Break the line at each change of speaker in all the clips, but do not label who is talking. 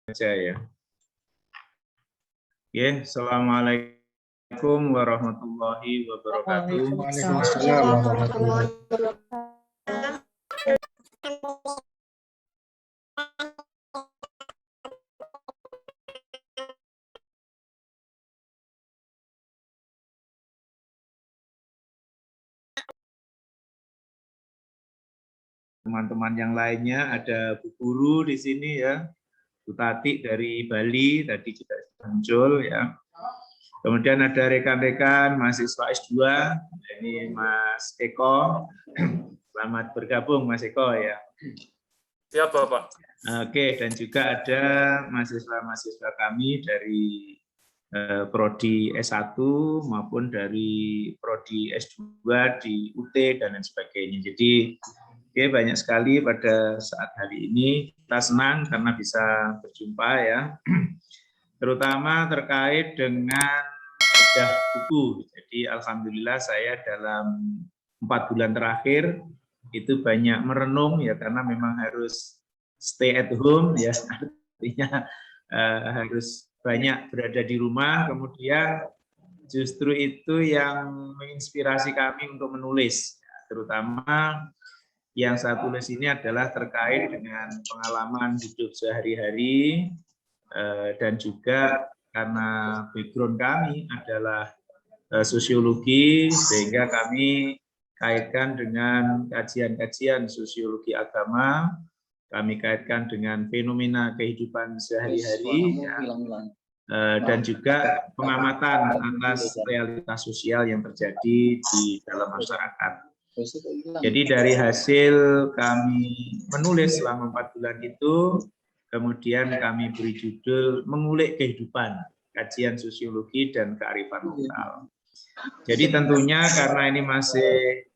Saja ya. Oke, assalamualaikum warahmatullahi wabarakatuh.
Waalaikumsalam warahmatullahi wabarakatuh.
Teman-teman yang lainnya, ada Bu Guru di sini ya, Bu Tati dari Bali tadi juga muncul ya. Kemudian ada rekan-rekan mahasiswa S2, ini Mas Eko. Selamat bergabung Mas Eko ya.
Siap Bapak.
Oke, dan juga ada mahasiswa-mahasiswa kami dari Prodi S1 maupun dari Prodi S2 di UT dan lain sebagainya. Jadi oke, banyak sekali pada saat hari ini. Kita senang karena bisa berjumpa ya, terutama terkait dengan bedah buku. Jadi alhamdulillah saya dalam 4 bulan terakhir itu banyak merenung ya, karena memang harus stay at home ya, artinya harus banyak berada di rumah. Kemudian justru itu yang menginspirasi kami untuk menulis, terutama yang saya tulis ini adalah terkait dengan pengalaman hidup sehari-hari, dan juga karena background kami adalah sosiologi, sehingga kami kaitkan dengan kajian-kajian sosiologi agama, kami kaitkan dengan fenomena kehidupan sehari-hari, dan juga pengamatan atas realitas sosial yang terjadi di dalam masyarakat. Jadi dari hasil kami menulis selama 4 bulan itu, kemudian kami beri judul Mengulik Kehidupan, Kajian Sosiologi dan Kearifan Lokal. Jadi tentunya karena ini masih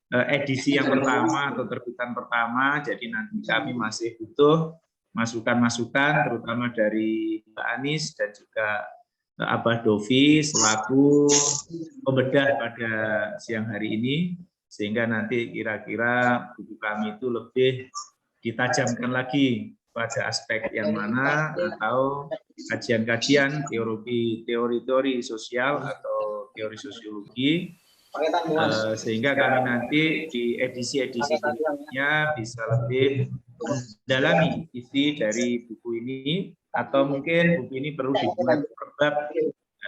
edisi yang pertama atau terbitan pertama, jadi nanti kami masih butuh masukan-masukan, terutama dari Mbak Anis dan juga Abah Dovi selaku pembedah pada siang hari ini, sehingga nanti kira-kira buku kami itu lebih ditajamkan lagi pada aspek yang mana, atau kajian-kajian teori-teori sosial atau teori sosiologi, sehingga kami nanti di edisi-edisi berikutnya bisa lebih mendalami isi dari buku ini, atau mungkin buku ini perlu dibuat per bab,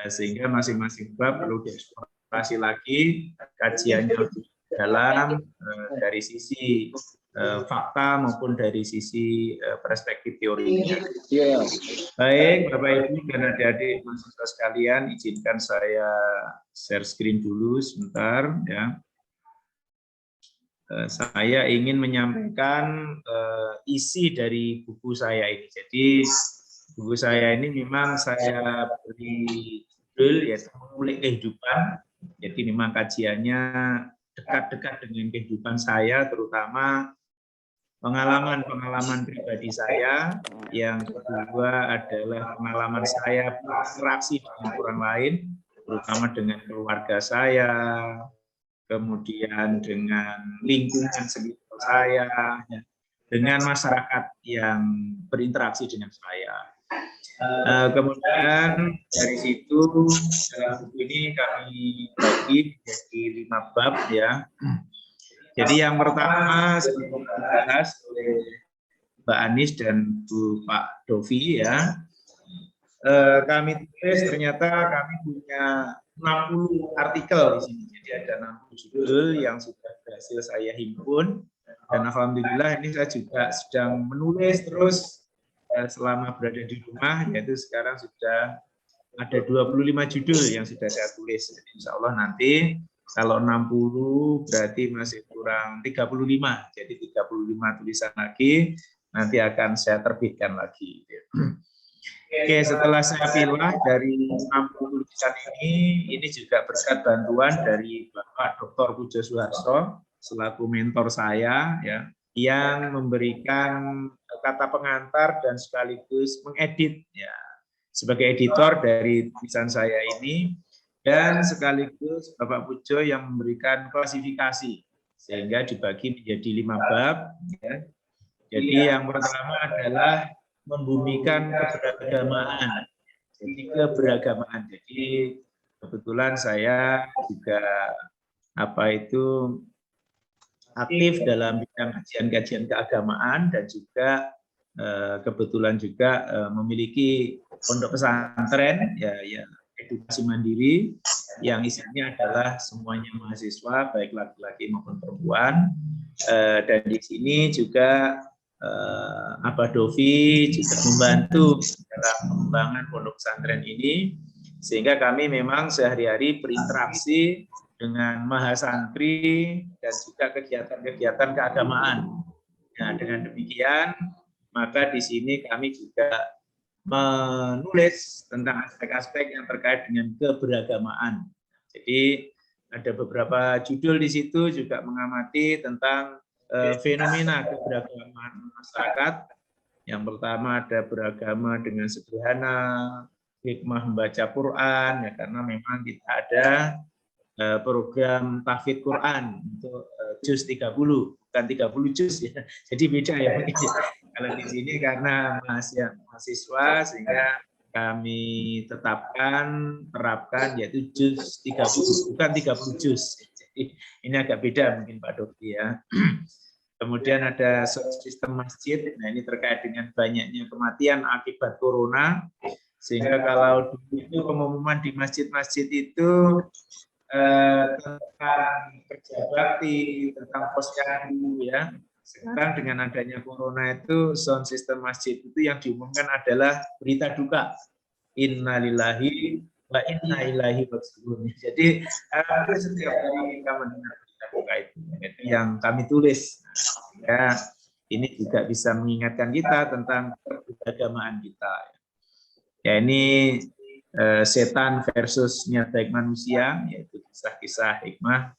sehingga masing-masing bab perlu dieksplorasi lagi kajiannya lebih dalam dari sisi fakta maupun dari sisi perspektif teorinya. Baik, Bapak Ibu dan adik-adik mahasiswa sekalian, izinkan saya share screen dulu sebentar ya. Saya ingin menyampaikan isi dari buku saya ini. Jadi buku saya ini memang saya beri judul yaitu Mengulik Kehidupan. Jadi memang kajiannya dekat-dekat dengan kehidupan saya, terutama pengalaman-pengalaman pribadi saya. Yang kedua adalah pengalaman saya berinteraksi dengan orang lain, terutama dengan keluarga saya, kemudian dengan lingkungan sekitar saya, dengan masyarakat yang berinteraksi dengan saya. Kemudian dari situ dalam buku ini kami bagi menjadi 5 bab ya. Jadi yang pertama seperti dibahas oleh Mbak Anis dan Pak Dovi ya, kami tulis ternyata kami punya 60 artikel di sini. Jadi ada 60 judul yang sudah berhasil saya himpun, dan alhamdulillah ini saya juga sedang menulis terus selama berada di rumah, yaitu sekarang sudah ada 25 judul yang sudah saya tulis. Jadi insya Allah nanti kalau 60 berarti masih kurang 35, jadi 35 tulisan lagi nanti akan saya terbitkan lagi. Oke, setelah saya pilah dari 60 tulisan ini juga berkat bantuan dari Bapak Dr. Pujo Suharto selaku mentor saya ya, yang memberikan kata pengantar dan sekaligus mengedit ya, sebagai editor dari tulisan saya ini, dan sekaligus Bapak Pujo yang memberikan klasifikasi sehingga dibagi menjadi 5 bab ya. Jadi yang pertama adalah membumikan keberagamaan. Jadi kebetulan saya juga aktif dalam bidang kajian-kajian keagamaan dan juga kebetulan juga memiliki pondok pesantren ya edukasi mandiri yang isinya adalah semuanya mahasiswa baik laki-laki maupun perempuan, dan di sini juga Abah Dovi juga membantu dalam pengembangan pondok pesantren ini, sehingga kami memang sehari-hari berinteraksi dengan mahasantri dan juga kegiatan-kegiatan keagamaan. Nah, dengan demikian, maka di sini kami juga menulis tentang aspek-aspek yang terkait dengan keberagamaan. Jadi ada beberapa judul di situ juga mengamati tentang fenomena keberagaman masyarakat. Yang pertama ada beragama dengan sederhana, hikmah membaca Quran, ya karena memang kita ada program tahfidz Quran untuk juz 30, bukan 30 juz ya. Jadi beda ya mungkin. Kalau di sini karena mahasiswa sehingga kami terapkan yaitu juz 30, bukan 30 juz. Jadi ini agak beda mungkin Pak Dovi ya. Kemudian ada sistem masjid. Nah, ini terkait dengan banyaknya kematian akibat corona. Sehingga kalau dulu itu pengumuman di masjid-masjid itu tentang kerja bakti, tentang posyandu ya. Sekarang dengan adanya corona itu sound system masjid itu yang diumumkan adalah berita duka. Innalillahi wa inna ilaihi raji'un. Jadi setiap hari kita mendengar berita duka itu yang kami tulis. Ya, ini juga bisa mengingatkan kita tentang keberagamaan kita. Ya, ini setan versus niat baik manusia, yaitu kisah-kisah hikmah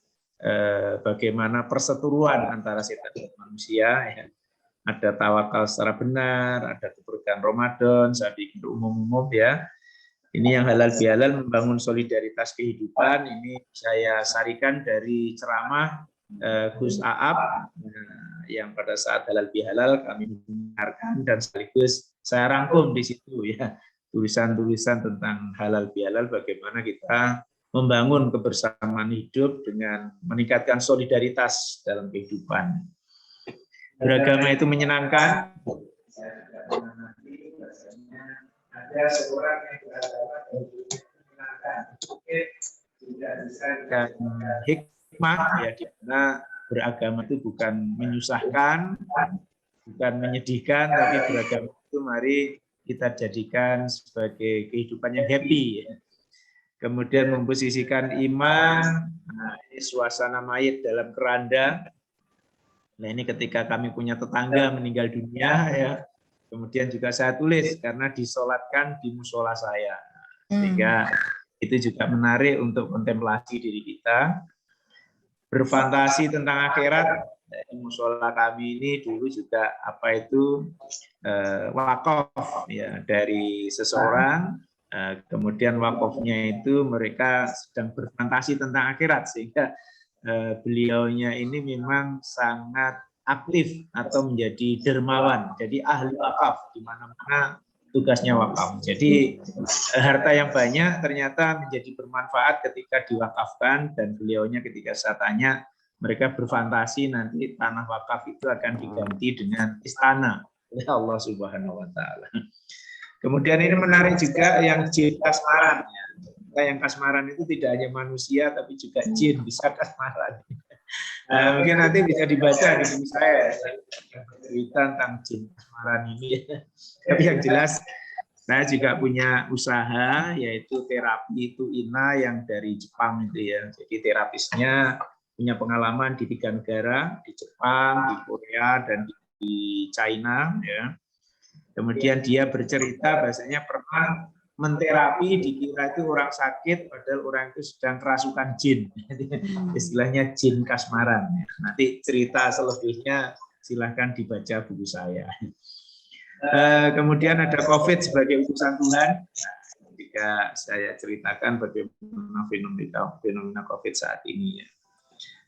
bagaimana perseteruan antara setan dan manusia. Ya. Ada tawakal secara benar, ada keberkahan Ramadan, saya bikin umum-umum ya. Ini yang halal bihalal membangun solidaritas kehidupan. Ini saya sarikan dari ceramah Gus Aap yang pada saat halal bihalal kami mendengarkan dan sekaligus saya rangkum di situ ya tulisan-tulisan tentang halal bihalal, bagaimana kita membangun kebersamaan hidup dengan meningkatkan solidaritas dalam kehidupan. Beragama itu menyenangkan. Ada seorang yang beragama menyenangkan. Tidak bisa dan hikmah ya, di mana beragama itu bukan menyusahkan, bukan menyedihkan, tapi beragama itu mari kita jadikan sebagai kehidupan yang happy. Ya. Kemudian memposisikan iman, nah, ini suasana mayit dalam keranda. Nah ini ketika kami punya tetangga meninggal dunia ya, kemudian juga saya tulis karena disolatkan di musola saya, sehingga itu juga menarik untuk kontemplasi diri kita. Berfantasi tentang akhirat. Musola kami ini dulu juga wakaf ya dari seseorang, kemudian wakafnya itu mereka sedang berfantasi tentang akhirat, sehingga beliaunya ini memang sangat aktif atau menjadi dermawan, jadi ahli wakaf di mana-mana tugasnya wakaf. Jadi harta yang banyak ternyata menjadi bermanfaat ketika diwakafkan, dan beliaunya ketika saya tanya, mereka berfantasi nanti tanah wakaf itu akan diganti dengan istana oleh Allah Subhanahu wa taala. Kemudian ini menarik juga yang jin kasmaran ya. Yang kasmaran itu tidak hanya manusia tapi juga jin bisa kasmaran. Nah, mungkin nanti bisa dibaca di buku saya cerita tentang jin kasmaran ini. Tapi yang jelas saya juga punya usaha yaitu terapi itu Ina yang dari Jepang itu ya. Jadi terapisnya punya pengalaman di 3 negara, di Jepang, di Korea, dan di China ya. Kemudian dia bercerita bahasanya pernah menterapi, dikira itu orang sakit padahal orang itu sedang kerasukan jin. Istilahnya jin kasmaran. Nanti cerita selebihnya silahkan dibaca buku saya. Kemudian ada COVID sebagai utusan Tuhan. Nah, ketika saya ceritakan bagaimana fenomena COVID saat ini ya.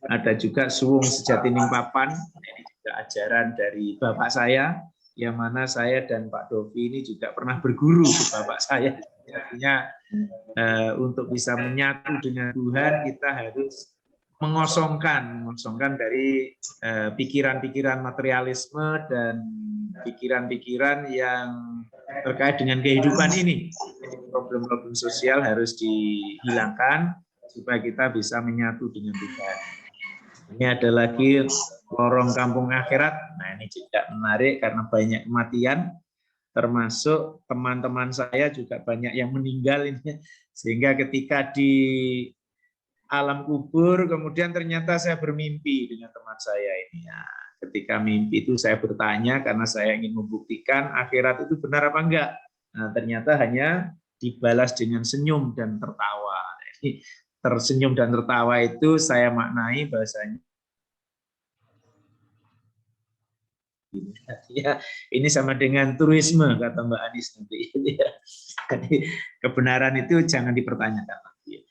Ada juga suwung sejatining papan, ini juga ajaran dari bapak saya, yang mana saya dan Pak Dovi ini juga pernah berguru ke bapak saya. Artinya untuk bisa menyatu dengan Tuhan kita harus mengosongkan dari pikiran-pikiran materialisme dan pikiran-pikiran yang terkait dengan kehidupan ini. Problem-problem sosial harus dihilangkan supaya kita bisa menyatu dengan Tuhan. Ini ada lagi lorong kampung akhirat. Nah, ini juga menarik karena banyak kematian, termasuk teman-teman saya juga banyak yang meninggal ini. Sehingga ketika di alam kubur, kemudian ternyata saya bermimpi dengan teman saya ini. Ya, ketika mimpi itu saya bertanya karena saya ingin membuktikan akhirat itu benar apa enggak. Nah, ternyata hanya dibalas dengan senyum dan tertawa. Jadi, tersenyum dan tertawa itu saya maknai bahasanya ya, ini sama dengan turisme kata Mbak Anis nanti. Jadi kebenaran itu jangan dipertanyakan lagi.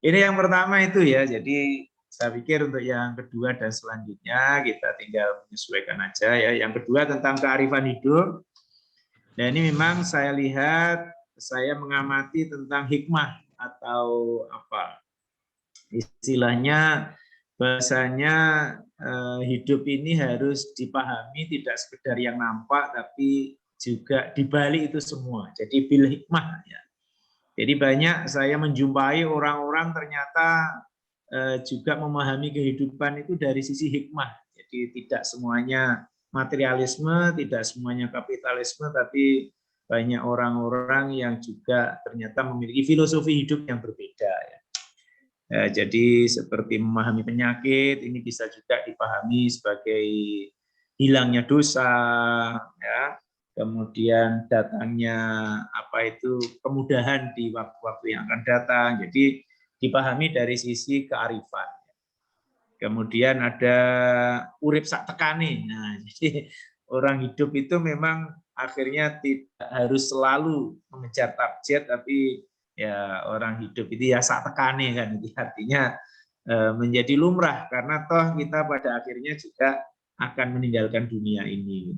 Ini yang pertama itu ya. Jadi saya pikir untuk yang kedua dan selanjutnya kita tinggal menyesuaikan aja ya. Yang kedua tentang kearifan hidup. Dan ini memang saya lihat, saya mengamati tentang hikmah atau apa istilahnya, bahasanya hidup ini harus dipahami tidak sekedar yang nampak tapi juga dibalik itu semua. Jadi bil hikmah ya. Jadi banyak saya menjumpai orang-orang ternyata juga memahami kehidupan itu dari sisi hikmah. Jadi tidak semuanya materialisme, tidak semuanya kapitalisme, tapi banyak orang-orang yang juga ternyata memiliki filosofi hidup yang berbeda ya. Jadi seperti memahami penyakit, ini bisa juga dipahami sebagai hilangnya dosa, ya. Kemudian datangnya kemudahan di waktu-waktu yang akan datang. Jadi dipahami dari sisi kearifan. Kemudian ada urip sak tekane. Nah, jadi orang hidup itu memang akhirnya tidak harus selalu mengejar target, tapi ya orang hidup itu ya sak tekane kan, itu artinya menjadi lumrah karena toh kita pada akhirnya juga akan meninggalkan dunia ini.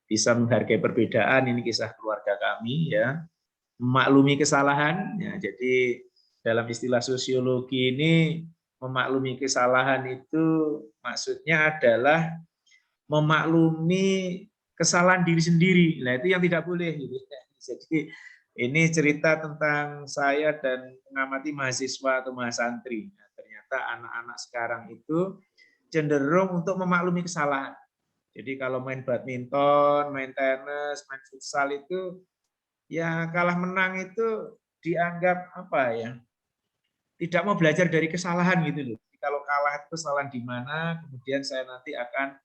Bisa menghargai perbedaan, ini kisah keluarga kami ya, memaklumi kesalahan ya. Jadi dalam istilah sosiologi ini memaklumi kesalahan itu maksudnya adalah memaklumi kesalahan diri sendiri. Nah, itu yang tidak boleh gitu. Jadi ini cerita tentang saya dan mengamati mahasiswa atau mahasantri. Nah, ternyata anak-anak sekarang itu cenderung untuk memaklumi kesalahan. Jadi kalau main badminton, main tenis, main futsal itu ya kalah menang itu dianggap apa ya? Tidak mau belajar dari kesalahan gitu loh. Kalau kalah itu kesalahan di mana, kemudian saya nanti akan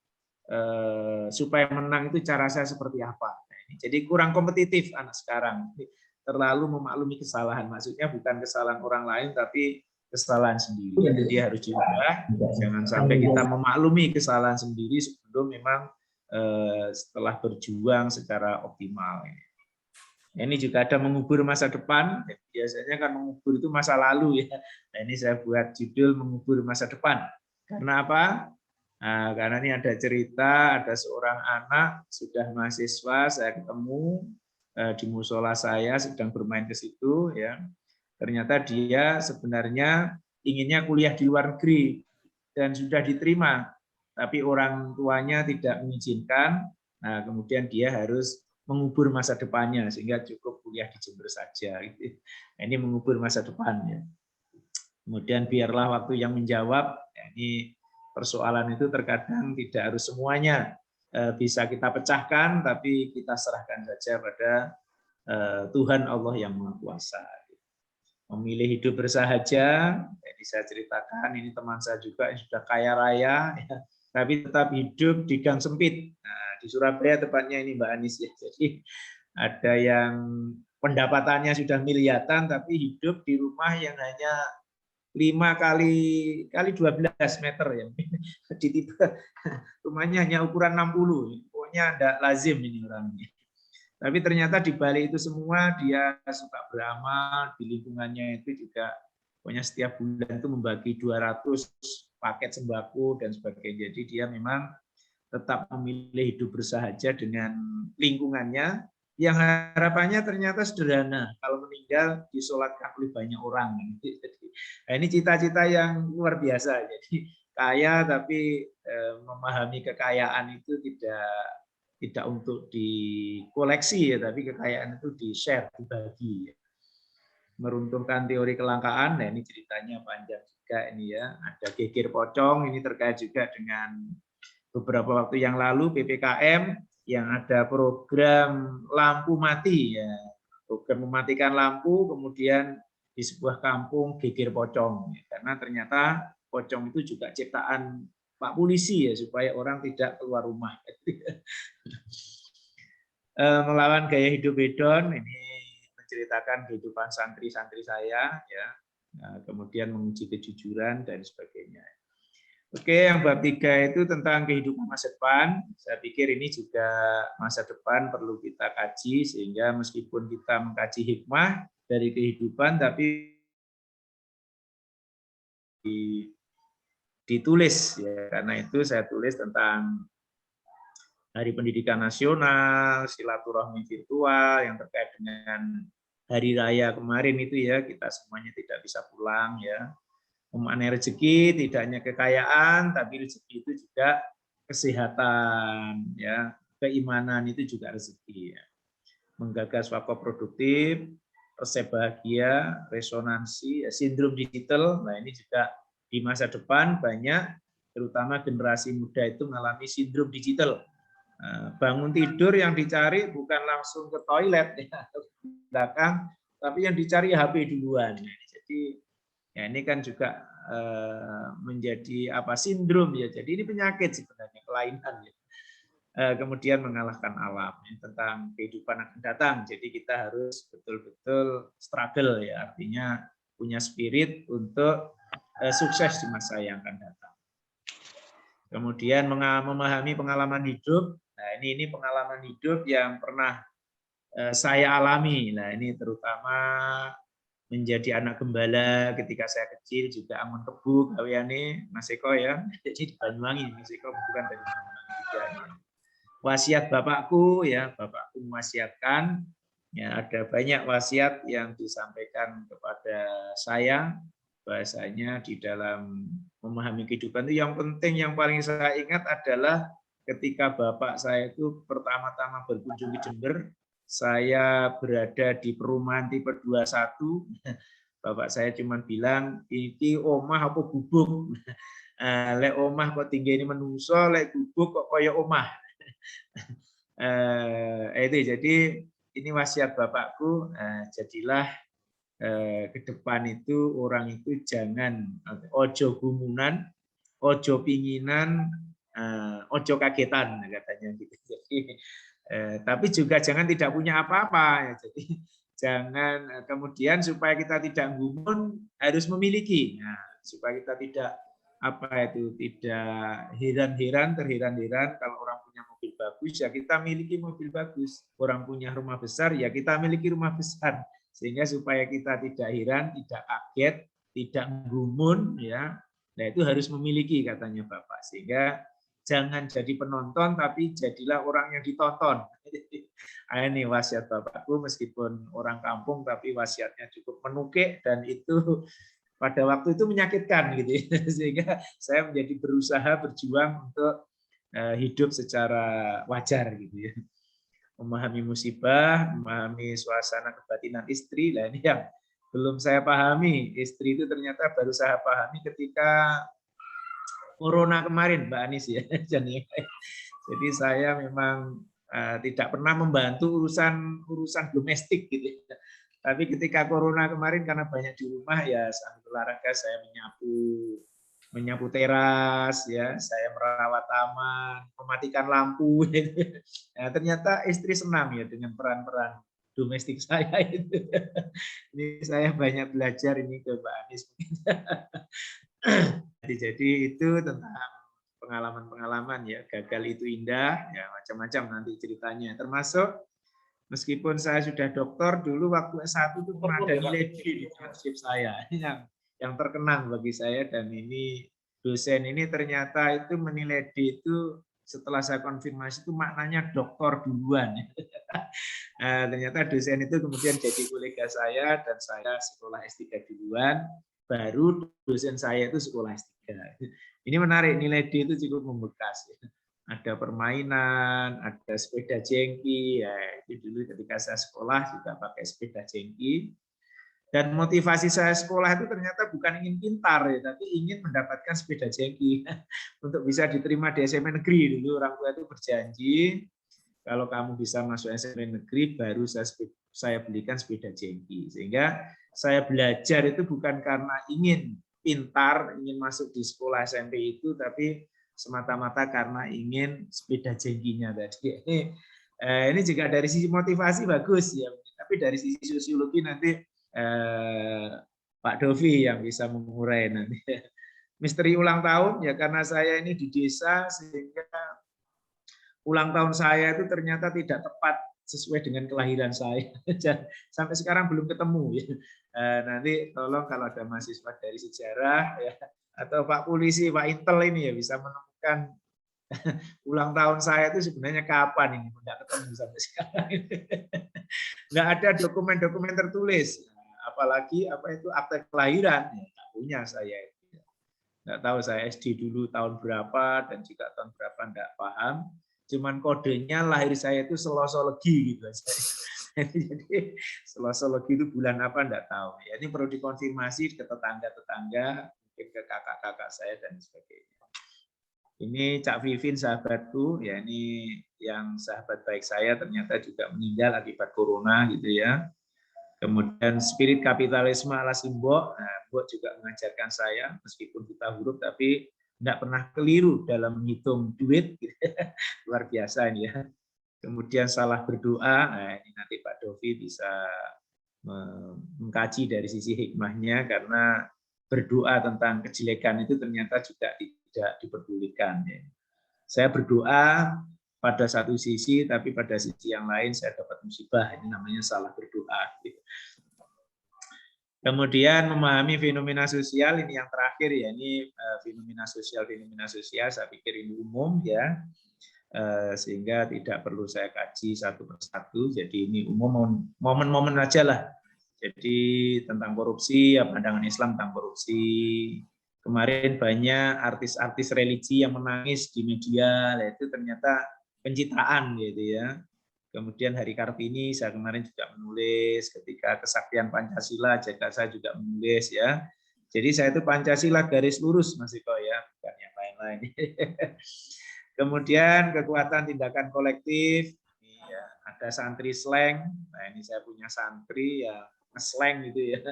supaya menang itu cara saya seperti apa. Nah, jadi kurang kompetitif anak sekarang. Terlalu memaklumi kesalahan. Maksudnya bukan kesalahan orang lain, tapi kesalahan sendiri. Jadi dia harus diubah. Jangan sampai kita memaklumi kesalahan sendiri sebelum memang setelah berjuang secara optimal. Ini juga ada mengubur masa depan. Biasanya kan mengubur itu masa lalu ya. Nah, ini saya buat judul mengubur masa depan. Karena apa? Nah, karena ini ada cerita, ada seorang anak sudah mahasiswa, saya ketemu di musola saya sedang bermain ke situ ya. Ternyata dia sebenarnya inginnya kuliah di luar negeri dan sudah diterima, tapi orang tuanya tidak mengizinkan. Nah, kemudian dia harus mengubur masa depannya sehingga cukup kuliah di Jember saja. Nah, ini mengubur masa depannya. Kemudian biarlah waktu yang menjawab. Ya, ini persoalan itu terkadang tidak harus semuanya bisa kita pecahkan, tapi kita serahkan saja pada Tuhan Allah yang Maha Kuasa. Memilih hidup bersahaja. Jadi saya ceritakan ini teman saya juga yang sudah kaya raya, ya, tapi tetap hidup di gang sempit. Nah, di Surabaya tepatnya ini Mbak Anis ya. Jadi ada yang pendapatannya sudah miliaran tapi hidup di rumah yang hanya 5 kali 12 meter ya. Di tipe rumahnya hanya ukuran 60. Pokoknya tidak lazim ini orangnya. Tapi ternyata di balik itu semua dia suka beramal, di lingkungannya itu juga pokoknya setiap bulan itu membagi 200 paket sembako dan sebagainya. Jadi dia memang tetap memilih hidup bersahaja dengan lingkungannya, yang harapannya ternyata sederhana, kalau meninggal disolatkan oleh banyak orang. Nah, ini cita-cita yang luar biasa. Jadi kaya tapi memahami kekayaan itu tidak untuk dikoleksi ya, tapi kekayaan itu di-share, dibagi. Meruntuhkan teori kelangkaan, nah ini ceritanya panjang juga ini ya. Ada geger pocong, ini terkait juga dengan beberapa waktu yang lalu PPKM yang ada program lampu mati ya, program mematikan lampu, kemudian di sebuah kampung geger pocong ya. Karena ternyata pocong itu juga ciptaan Pak Polisi ya, supaya orang tidak keluar rumah. Melawan gaya hidup hedon, ini menceritakan kehidupan santri-santri saya ya, kemudian menguji kejujuran dan sebagainya. Oke, yang bab 3 itu tentang kehidupan masa depan. Saya pikir ini juga masa depan perlu kita kaji, sehingga meskipun kita mengkaji hikmah dari kehidupan, tapi ditulis ya. Karena itu saya tulis tentang Hari Pendidikan Nasional, silaturahmi virtual yang terkait dengan hari raya kemarin itu ya, kita semuanya tidak bisa pulang ya. Memaknai rezeki tidak hanya kekayaan, tapi rezeki itu juga kesehatan, ya, keimanan itu juga rezeki. Ya. Menggagas waktu produktif, resep bahagia, resonansi, ya, sindrom digital. Nah ini juga di masa depan banyak, terutama generasi muda itu mengalami sindrom digital. Bangun tidur yang dicari bukan langsung ke toilet, ya, belakang, tapi yang dicari HP duluan. Jadi ya ini kan juga menjadi sindrom ya. Jadi ini penyakit sebenarnya, kelainan ya. Kemudian mengalahkan alam ya, tentang kehidupan akan datang. Jadi kita harus betul-betul struggle ya, artinya punya spirit untuk sukses di masa yang akan datang. Kemudian memahami pengalaman hidup. Nah ini pengalaman hidup yang pernah saya alami. Nah ini terutama menjadi anak gembala ketika saya kecil, juga angon tebu gaweane Mas Eko ya. Jadi di Banyuwangi, Mas Eko bukan dari Banyuwangi juga. Wasiat bapakku ya, bapakku mewasiatkan ya, ada banyak wasiat yang disampaikan kepada saya, bahasanya di dalam memahami kehidupan itu yang penting, yang paling saya ingat adalah ketika bapak saya itu pertama-tama berkunjung ke Jember. Saya berada di perumahan tipe 21, bapak saya cuma bilang, ini omah apa gubuk? Lek omah kok tinggi ini menungso, lek gubuk kok kaya omah. Itu jadi ini wasiat bapakku, jadilah ke depan itu orang itu jangan ojo gumunan, ojo pinginan, ojo kagetan katanya gitu. Jadi tapi juga jangan tidak punya apa-apa. Jadi jangan kemudian supaya kita tidak gumun harus memiliki. Nah, supaya kita tidak tidak terheran-heran kalau orang punya mobil bagus ya kita miliki mobil bagus. Orang punya rumah besar ya kita miliki rumah besar. Sehingga supaya kita tidak heran, tidak kaget, tidak gumun ya. Nah, itu harus memiliki katanya Bapak. Sehingga jangan jadi penonton, tapi jadilah orang yang ditonton. Ini wasiat bapakku, meskipun orang kampung, tapi wasiatnya cukup menukik, dan itu pada waktu itu menyakitkan, gitu. Sehingga saya menjadi berusaha berjuang untuk hidup secara wajar, gitu ya. Memahami musibah, memahami suasana kebatinan istri. Nah, ini yang belum saya pahami. Istri itu ternyata baru saya pahami ketika Corona kemarin, Mbak Anis ya. Jadi saya memang tidak pernah membantu urusan domestik gitu. Tapi ketika Corona kemarin karena banyak di rumah ya sambil olahraga saya menyapu teras ya, saya merawat taman, mematikan lampu. Nah, ternyata istri senang ya dengan peran-peran domestik saya itu. Ini saya banyak belajar ini ke Mbak Anis. Jadi itu tentang pengalaman-pengalaman ya, gagal itu indah ya, macam-macam nanti ceritanya, termasuk meskipun saya sudah doktor dulu waktu S1 itu pernah ada nilai D di transkrip saya yang terkenang bagi saya, dan ini dosen ini ternyata itu menilai D itu setelah saya konfirmasi itu maknanya doktor duluan. Ternyata dosen itu kemudian jadi kolega saya dan saya sekolah S3 duluan, baru dosen saya itu sekolah S3. Ini menarik, nilai D itu cukup membekas. Ada permainan, ada sepeda jengki, ya itu dulu ketika saya sekolah juga pakai sepeda jengki. Dan motivasi saya sekolah itu ternyata bukan ingin pintar, ya, tapi ingin mendapatkan sepeda jengki untuk bisa diterima di SMA negeri. Dulu orang tua itu berjanji, kalau kamu bisa masuk SMA negeri, baru saya belikan sepeda jengki. Sehingga saya belajar itu bukan karena ingin pintar, ingin masuk di sekolah SMP itu, tapi semata-mata karena ingin sepeda jengkinya tadi. Ini juga dari sisi motivasi bagus ya, tapi dari sisi sosiologi nanti Pak Dovi yang bisa mengurai nanti. Misteri ulang tahun ya karena saya ini di desa sehingga ulang tahun saya itu ternyata tidak tepat sesuai dengan kelahiran saya. Sampai sekarang belum ketemu ya. Nanti tolong kalau ada mahasiswa dari sejarah ya atau Pak Polisi, Pak Intel ini ya bisa menemukan ulang tahun saya itu sebenarnya kapan ini, tidak ketemu sampai sekarang. Nggak ada dokumen-dokumen tertulis. Apalagi apa itu akte kelahiran, ya, nggak punya saya. Nggak tahu saya SD dulu tahun berapa dan juga tahun berapa nggak paham. Cuman kodenya lahir saya itu Selasa Legi gitu. Jadi Selasa Legi itu bulan apa nggak tahu. Ya, ini perlu dikonfirmasi ke tetangga-tetangga, mungkin ke kakak-kakak saya dan sebagainya. Ini Cak Vivin sahabatku, ya ini yang sahabat baik saya ternyata juga meninggal akibat corona gitu ya. Kemudian spirit kapitalisme ala Simbok, nah, Mbok juga mengajarkan saya, meskipun buta huruf, tapi tidak pernah keliru dalam menghitung duit, gitu. Luar biasa ini ya. Kemudian salah berdoa, nah ini nanti Pak Dovi bisa mengkaji dari sisi hikmahnya, karena berdoa tentang kejelekan itu ternyata juga tidak diperdulikan. Ya. Saya berdoa pada satu sisi, tapi pada sisi yang lain saya dapat musibah. Ini namanya salah berdoa. Kemudian memahami fenomena sosial, ini yang terakhir ya, ini fenomena sosial, saya pikir ini umum ya, sehingga tidak perlu saya kaji satu persatu. Jadi ini umum, momen-momen aja lah. Jadi tentang korupsi, ya pandangan Islam tentang korupsi. Kemarin banyak artis-artis religi yang menangis di media, itu ternyata pencitraan gitu ya. Kemudian Hari Kartini saya kemarin juga menulis, ketika kesaktian Pancasila juga saya juga menulis ya. Jadi saya itu Pancasila garis lurus Mas Iko ya, bukan yang lain-lain. Kemudian kekuatan tindakan kolektif, ini ya, ada santri slang. Nah ini saya punya santri ya nge-slang gitu ya,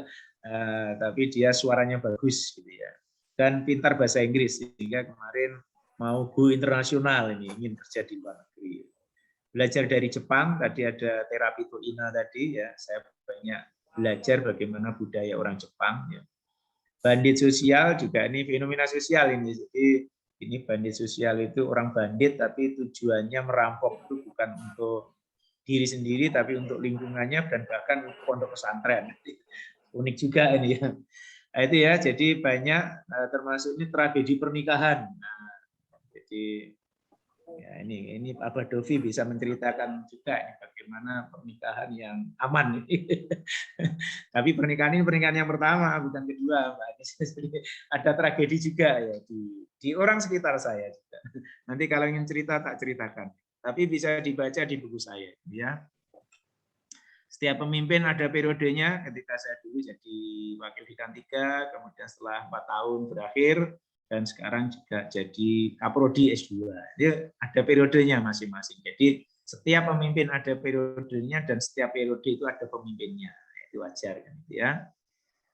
tapi dia suaranya bagus gitu ya. Dan pintar bahasa Inggris, sehingga kemarin mau go internasional ini, ingin kerja di luar negeri. Belajar dari Jepang, tadi ada terapi Toina tadi ya, saya banyak belajar bagaimana budaya orang Jepang ya. Bandit sosial juga ini fenomena sosial ini. Jadi ini bandit sosial itu orang bandit tapi tujuannya merampok itu bukan untuk diri sendiri tapi untuk lingkungannya dan bahkan pondok pesantren. Unik juga ini ya. Nah, itu ya, jadi banyak termasuk ini tragedi pernikahan. Nah, jadi ya ini Pak Dovi bisa menceritakan juga ini bagaimana pernikahan yang aman. Tapi pernikahan ini pernikahan yang pertama, bukan kedua, Mbak. Ada tragedi juga ya di orang sekitar saya juga. Nanti kalau ingin cerita tak ceritakan. Tapi bisa dibaca di buku saya, ya. Setiap pemimpin ada periodenya. Ketika saya dulu jadi wakil dekan 3, kemudian setelah 4 tahun berakhir, dan sekarang juga jadi kaprodi S2. Dia ada periodenya masing-masing. Jadi setiap pemimpin ada periodenya dan setiap periode itu ada pemimpinnya. Itu wajar kan ya.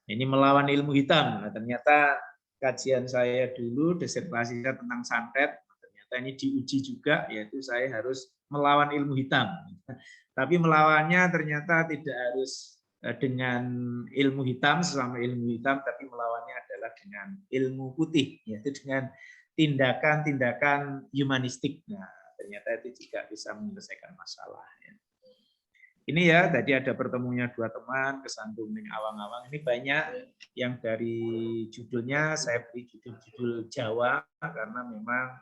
Ini melawan ilmu hitam. Nah, ternyata kajian saya dulu disertasi tentang santet, ternyata ini diuji juga, yaitu saya harus melawan ilmu hitam. Tapi melawannya ternyata tidak harus dengan ilmu hitam, sesama ilmu hitam, tapi melawannya adalah dengan ilmu putih, yaitu dengan tindakan-tindakan humanistik. Nah, ternyata itu juga bisa menyelesaikan masalah. Ini ya, tadi ada pertemunya 2 teman, kesandung dengan awang-awang. Ini banyak yang dari judulnya, saya beri judul-judul Jawa, karena memang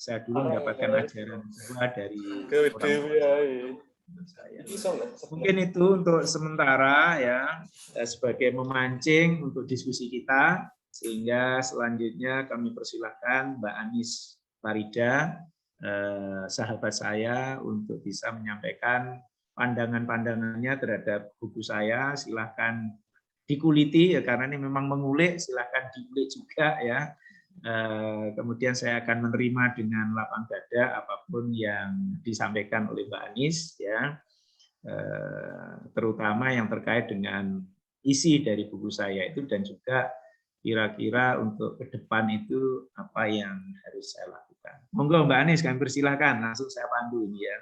saya dulu mendapatkan ajaran jiwa dari
Dewi-dewi ae.
saya.
Iso nggak?
Mungkin itu untuk sementara ya, sebagai memancing untuk diskusi kita, sehingga selanjutnya kami persilahkan Mbak Anis Farida, sahabat saya, untuk bisa menyampaikan pandangan-pandangannya terhadap buku saya. Silahkan dikuliti ya, karena ini memang mengulik, silahkan diulik juga ya. Kemudian saya akan menerima dengan lapang dada apapun yang disampaikan oleh Mbak Anis ya, terutama yang terkait dengan isi dari buku saya itu, dan juga kira-kira untuk ke depan itu apa yang harus saya lakukan. Monggo Mbak Anis, kami persilahkan, langsung saya pandu ini ya.